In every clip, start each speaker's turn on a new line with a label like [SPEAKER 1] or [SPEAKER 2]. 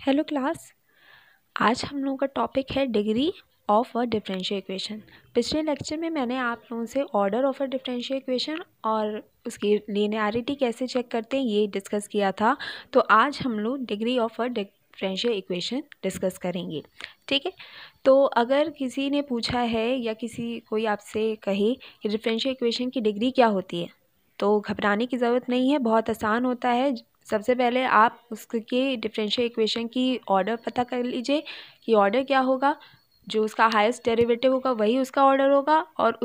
[SPEAKER 1] Hello class. आज हम लोगों का टॉपिक है degree of a differential equation. पिछले लेक्चर में मैंने आप लोगों से order of a differential equation और उसकी लीनियरिटी कैसे चेक करते हैं ये डिस्कस किया था। तो आज हम लोग degree of a differential equation discuss करेंगे, ठीक है। तो अगर किसी ने पूछा है या कोई आपसे कहे कि डिफरेंशियल इक्वेशन की डिग्री क्या होती है, तो घबराने की ज़रूरत नहीं है, बहुत आसान होता है। सबसे पहले आप उसके डिफरेंशियल इक्वेशन की ऑर्डर पता कर लीजिए कि ऑर्डर क्या होगा। जो उसका हाईएस्ट डेरिवेटिव होगा वही उसका ऑर्डर होगा, और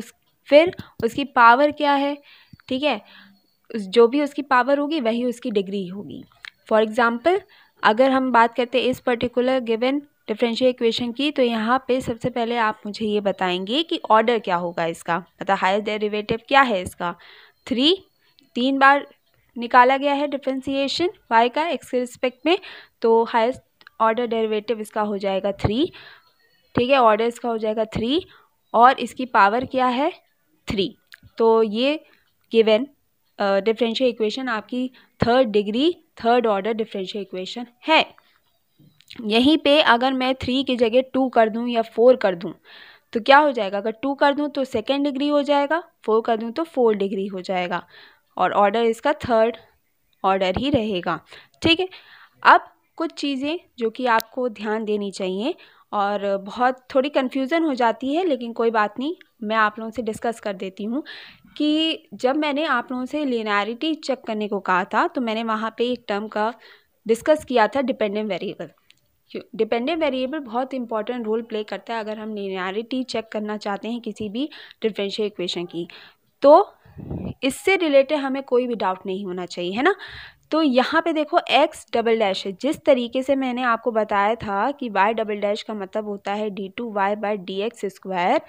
[SPEAKER 1] फिर उसकी पावर क्या है, ठीक है। जो भी उसकी पावर होगी वही उसकी डिग्री होगी। फॉर एग्जांपल, अगर हम बात करते हैं इस पर्टिकुलर गिवन डिफरेंशियल इक्वेशन की, तो यहाँ पे सबसे पहले आप मुझे ये बताएंगे कि ऑर्डर क्या होगा इसका, मतलब हाईएस्ट डेरिवेटिव क्या है इसका। 3 बार निकाला गया है डिफरेंशिएशन y का x के रिस्पेक्ट में, तो हाईएस्ट ऑर्डर डेरिवेटिव इसका हो जाएगा 3, ठीक है। ऑर्डर इसका हो जाएगा 3 और इसकी पावर क्या है 3। तो ये गिवन डिफरेंशियल इक्वेशन आपकी थर्ड ऑर्डर डिफरेंशियल इक्वेशन है। यहीं पे अगर मैं 3 की जगह 2 कर दूं या 4 कर दूं तो क्या हो जाएगा। अगर 2 कर दूं तो सेकेंड डिग्री हो जाएगा, 4 कर दूं तो 4 डिग्री हो जाएगा, और ऑर्डर इसका थर्ड ऑर्डर ही रहेगा, ठीक है। अब कुछ चीज़ें जो कि आपको ध्यान देनी चाहिए, और बहुत थोड़ी कन्फ्यूज़न हो जाती है, लेकिन कोई बात नहीं, मैं आप लोगों से डिस्कस कर देती हूँ कि जब मैंने आप लोगों से लीनियरिटी चेक करने को कहा था तो मैंने वहाँ पे एक टर्म का डिस्कस किया था, डिपेंडेंट वेरिएबल। डिपेंडेंट वेरिएबल बहुत इंपॉर्टेंट रोल प्ले करता है अगर हम लीनियरिटी चेक करना चाहते हैं किसी भी डिफरेंशियल इक्वेशन की। तो इससे रिलेटेड हमें कोई भी डाउट नहीं होना चाहिए, है ना। तो यहाँ पे देखो x डबल डैश है, जिस तरीके से मैंने आपको बताया था कि y डबल डैश का मतलब होता है d2y/dx²,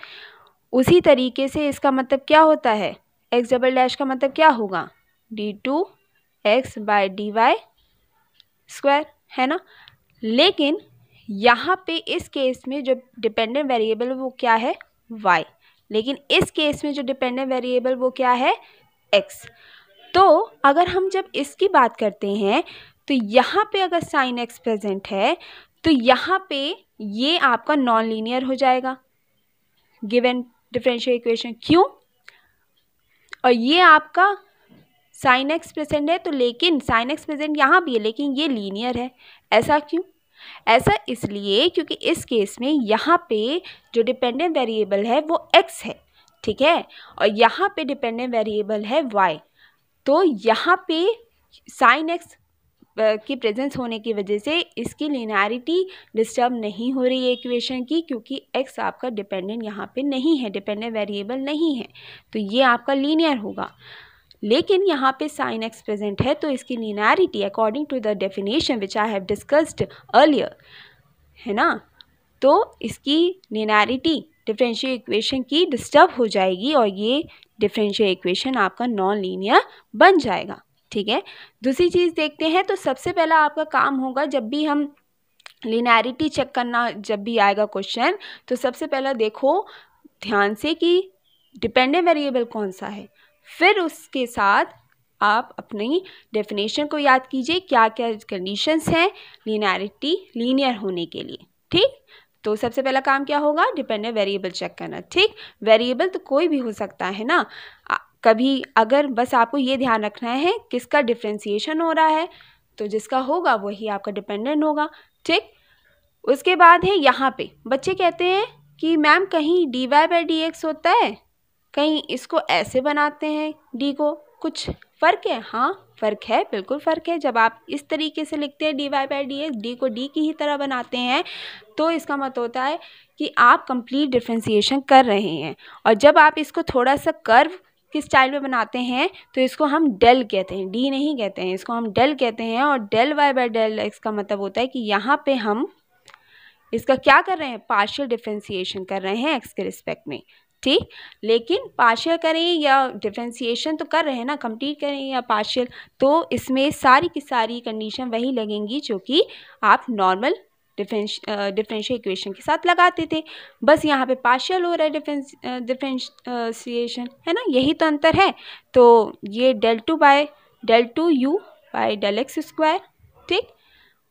[SPEAKER 1] उसी तरीके से इसका मतलब क्या होता है, x डबल डैश का मतलब क्या होगा d2x/dy², है ना। लेकिन यहाँ पे इस केस में जो डिपेंडेंट वेरिएबल वो क्या है y, लेकिन इस केस में जो डिपेंडेंट वेरिएबल वो क्या है x। तो अगर हम जब इसकी बात करते हैं तो यहाँ पे अगर साइन x प्रेजेंट है तो यहाँ पे ये आपका नॉन लीनियर हो जाएगा गिवन डिफरेंशियल इक्वेशन। क्यों? और ये आपका साइन x प्रेजेंट है, तो लेकिन साइन x प्रेजेंट यहाँ भी है लेकिन ये लीनियर है। ऐसा क्यों? ऐसा इसलिए क्योंकि इस केस में यहाँ पे जो डिपेंडेंट वेरिएबल है वो x है, ठीक है, और यहाँ पे डिपेंडेंट वेरिएबल है y। तो यहाँ पे साइन x की प्रेजेंस होने की वजह से इसकी लीनियरिटी डिस्टर्ब नहीं हो रही है इक्वेशन की, क्योंकि x आपका डिपेंडेंट यहाँ पे नहीं है, डिपेंडेंट वेरिएबल नहीं है, तो ये आपका लीनियर होगा। लेकिन यहाँ पे साइन x प्रेजेंट है तो इसकी linearity according to the definition which I have discussed earlier, है ना, तो इसकी लीनियरिटी डिफरेंशियल इक्वेशन की डिस्टर्ब हो जाएगी और ये डिफरेंशियल इक्वेशन आपका नॉन लीनियर बन जाएगा, ठीक है। दूसरी चीज़ देखते हैं, तो सबसे पहला आपका काम होगा जब भी हम लीनियरिटी चेक करना जब भी आएगा क्वेश्चन, तो सबसे पहला देखो ध्यान से कि डिपेंडेंट वेरिएबल कौन सा है, फिर उसके साथ आप अपनी डेफिनेशन को याद कीजिए क्या क्या कंडीशंस हैं लीनियरिटी लीनियर होने के लिए, ठीक। तो सबसे पहला काम क्या होगा, डिपेंडेंट वेरिएबल चेक करना, ठीक। वेरिएबल तो कोई भी हो सकता है ना, कभी अगर बस आपको ये ध्यान रखना है किसका डिफ्रेंसिएशन हो रहा है, तो जिसका होगा वही आपका डिपेंडेंट होगा, ठीक। उसके बाद है यहाँ पे बच्चे कहते हैं कि मैम कहीं dy/dx होता है, कहीं इसको ऐसे बनाते हैं d को, कुछ फ़र्क है? हाँ फ़र्क है, बिल्कुल फ़र्क है। जब आप इस तरीके से लिखते हैं dy/dx, d को d की ही तरह बनाते हैं, तो इसका मतलब होता है कि आप कंप्लीट डिफ्रेंसिएशन कर रहे हैं। और जब आप इसको थोड़ा सा कर्व किस स्टाइल में बनाते हैं तो इसको हम डेल कहते हैं, डी नहीं कहते हैं, इसको हम डेल कहते हैं। और डेल y/डेल x का मतलब होता है कि यहाँ पे हम इसका क्या कर रहे हैं, पार्शियल डिफ्रेंसिएशन कर रहे हैं x के रिस्पेक्ट में, ठीक। लेकिन पार्शियल करें या डिफ्रेंसिएशन तो कर रहे हैं ना, कंप्लीट करें या पार्शियल, तो इसमें सारी की सारी कंडीशन वही लगेंगी जो कि आप नॉर्मल डिफरेंशियल इक्वेशन के साथ लगाते थे। बस यहाँ पे पार्शियल हो रहा है डिफरेंशिएशन, है ना, यही तो अंतर है। तो ये del 2 u/del x², ठीक,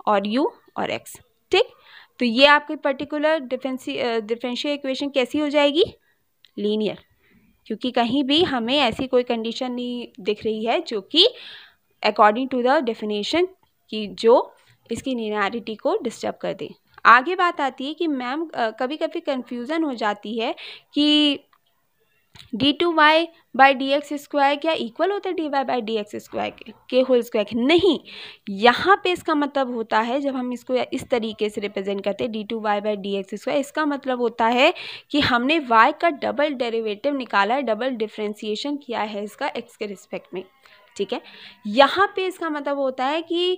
[SPEAKER 1] और u और x। ठीक, तो ये आपकी पर्टिकुलर डिफरेंशियल इक्वेशन कैसी हो जाएगी, लीनियर, क्योंकि कहीं भी हमें ऐसी कोई कंडीशन नहीं दिख रही है जो कि अकॉर्डिंग टू द डेफिनेशन की जो इसकी लीनियरिटी को डिस्टर्ब कर दे। आगे बात आती है कि मैम कभी कभी कंफ्यूजन हो जाती है कि d2y by D x square क्या इक्वल होता है dy by D x square के होल स्क्वायर के? नहीं, यहाँ पे इसका मतलब होता है, जब हम इसको इस तरीके से रिप्रेजेंट करते हैं d2y by D x square, इसका मतलब होता है कि हमने y का डबल डेरिवेटिव निकाला है, डबल डिफ्रेंसिएशन किया है इसका x के रिस्पेक्ट में। ठीक है, यहाँ पे इसका मतलब होता है कि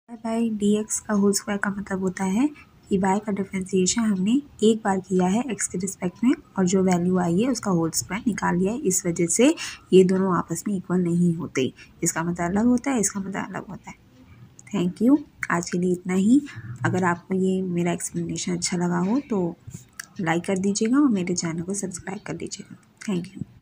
[SPEAKER 2] बाई डी एक्स का होल स्क्वायर का मतलब होता है कि y का डिफ्रेंसिएशन हमने एक बार किया है x के रिस्पेक्ट में और जो वैल्यू आई है उसका होल स्क्वायर निकाल लिया है। इस वजह से ये दोनों आपस में इक्वल नहीं होते, इसका मतलब अलग होता है, इसका मतलब अलग होता है। थैंक यू, आज के लिए इतना ही। अगर आपको ये मेरा एक्सप्लेनेशन अच्छा लगा हो तो लाइक कर दीजिएगा और मेरे चैनल को सब्सक्राइब कर लीजिएगा। Thank you.